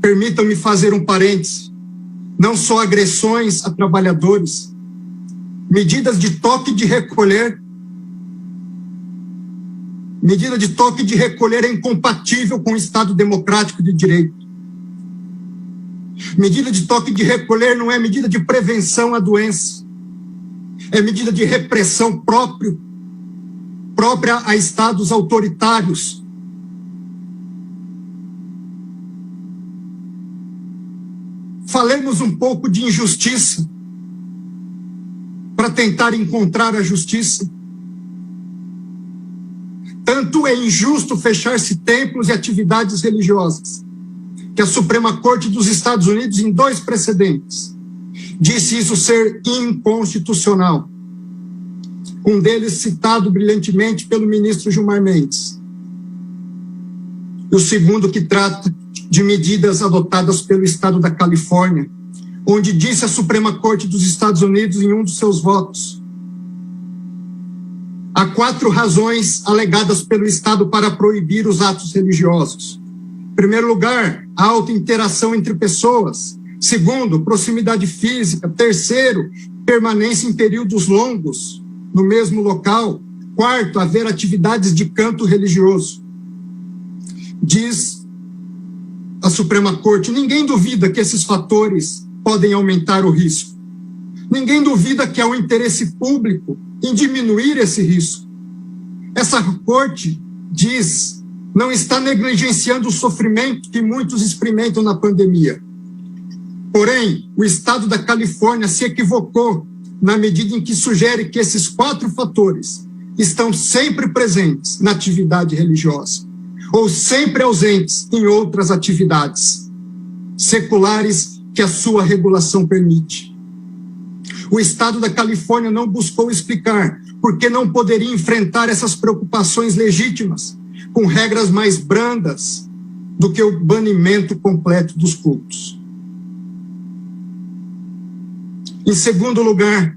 Permitam-me fazer um parêntese. Não só agressões a trabalhadores, medidas de toque de recolher. Medida de toque de recolher é incompatível com o Estado democrático de direito. Medida de toque de recolher não é medida de prevenção à doença. É medida de repressão própria a estados autoritários. Falemos um pouco de injustiça para tentar encontrar a justiça. Tanto é injusto fechar-se templos e atividades religiosas, que a Suprema Corte dos Estados Unidos, em 2 precedentes, disse isso ser inconstitucional. Um deles citado brilhantemente pelo ministro Gilmar Mendes. E o segundo que trata de medidas adotadas pelo Estado da Califórnia, onde disse a Suprema Corte dos Estados Unidos em um dos seus votos: há 4 razões alegadas pelo Estado para proibir os atos religiosos. Em primeiro lugar, a alta interação entre pessoas. Segundo, proximidade física. Terceiro, permanência em períodos longos no mesmo local. Quarto, haver atividades de canto religioso. Diz a Suprema Corte: ninguém duvida que esses fatores podem aumentar o risco. Ninguém duvida que há um interesse público em diminuir esse risco. Essa Corte diz: não está negligenciando o sofrimento que muitos experimentam na pandemia. Porém, o Estado da Califórnia se equivocou na medida em que sugere que esses 4 fatores estão sempre presentes na atividade religiosa, ou sempre ausentes em outras atividades seculares que a sua regulação permite. O Estado da Califórnia não buscou explicar por que não poderia enfrentar essas preocupações legítimas com regras mais brandas do que o banimento completo dos cultos. Em segundo lugar,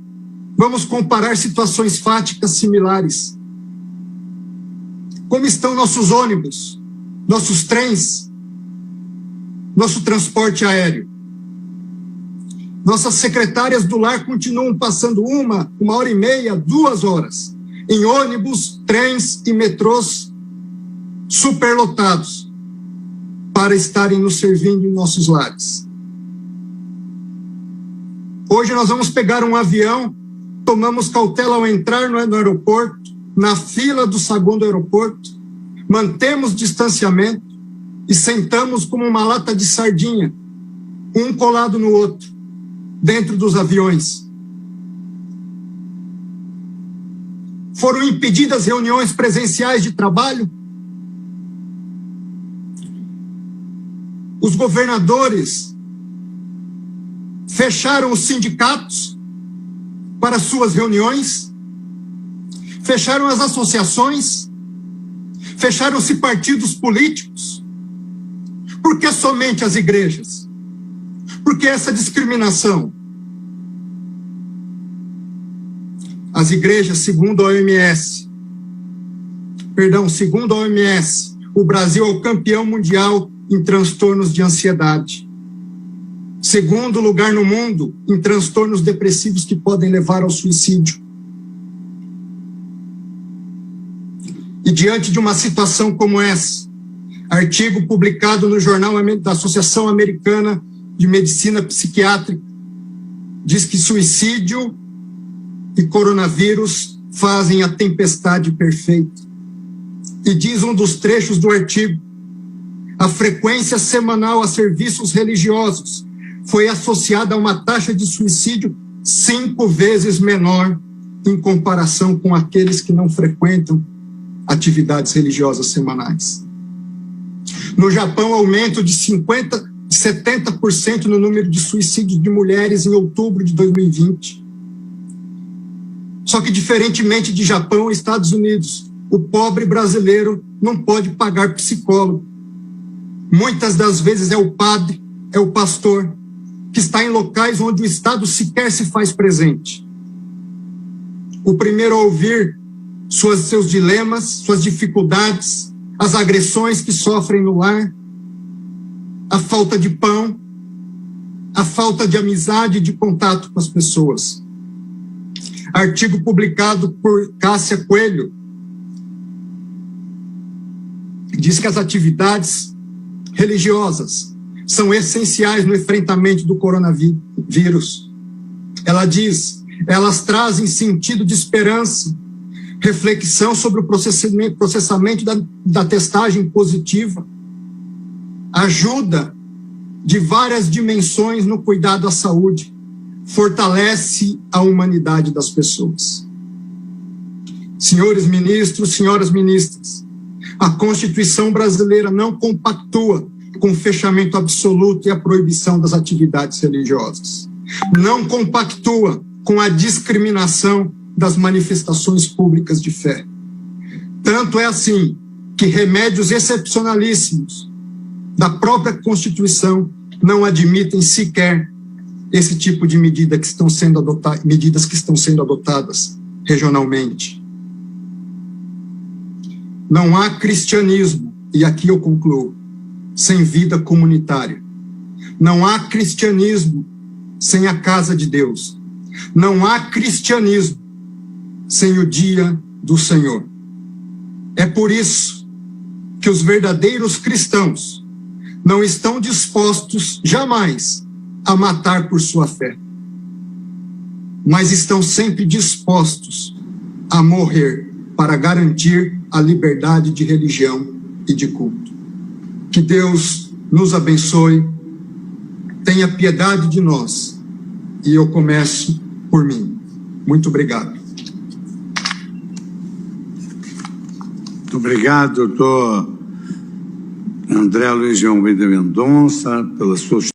vamos comparar situações fáticas similares. Como estão nossos ônibus, nossos trens, nosso transporte aéreo? Nossas secretárias do lar continuam passando 1h30, 2 horas em ônibus, trens e metrôs superlotados para estarem nos servindo em nossos lares. Hoje nós vamos pegar um avião, tomamos cautela ao entrar no aeroporto, na fila do saguão do aeroporto, mantemos distanciamento e sentamos como uma lata de sardinha, um colado no outro, dentro dos aviões. Foram impedidas reuniões presenciais de trabalho. Os governadores fecharam os sindicatos para suas reuniões, fecharam as associações, fecharam-se partidos políticos. Por que somente as igrejas? Por que essa discriminação? As igrejas, segundo a OMS, o Brasil é o campeão mundial em transtornos de ansiedade. Segundo lugar no mundo em transtornos depressivos que podem levar ao suicídio. E diante de uma situação como essa, artigo publicado no Jornal da Associação Americana de Medicina Psiquiátrica diz que suicídio e coronavírus fazem a tempestade perfeita. E diz um dos trechos do artigo: a frequência semanal a serviços religiosos foi associada a uma taxa de suicídio 5 vezes menor em comparação com aqueles que não frequentam atividades religiosas semanais. No Japão, aumento de 70% no número de suicídios de mulheres em outubro de 2020. Só que, diferentemente de Japão e Estados Unidos, o pobre brasileiro não pode pagar psicólogo. Muitas das vezes é o padre, é o pastor, que está em locais onde o Estado sequer se faz presente. O primeiro a ouvir seus dilemas, suas dificuldades, as agressões que sofrem no lar, a falta de pão, a falta de amizade e de contato com as pessoas. Artigo publicado por Cássia Coelho diz que as atividades religiosas são essenciais no enfrentamento do coronavírus. Ela diz, elas trazem sentido de esperança, reflexão sobre o processamento da testagem positiva, ajuda de várias dimensões no cuidado à saúde, fortalece a humanidade das pessoas. Senhores ministros, senhoras ministras, a Constituição brasileira não compactua com o fechamento absoluto e a proibição das atividades religiosas. Não compactua com a discriminação das manifestações públicas de fé. Tanto é assim que remédios excepcionalíssimos da própria Constituição não admitem sequer esse tipo de medidas que estão sendo adotadas regionalmente. Não há cristianismo, e aqui eu concluo, sem vida comunitária. Não há cristianismo sem a casa de Deus. Não há cristianismo sem o dia do Senhor. É por isso que os verdadeiros cristãos não estão dispostos jamais a matar por sua fé, mas estão sempre dispostos a morrer para garantir a liberdade de religião e de culto. Que Deus nos abençoe, tenha piedade de nós, e eu começo por mim. Muito obrigado. Muito obrigado, doutor André Luiz de Almeida Mendonça, pela sua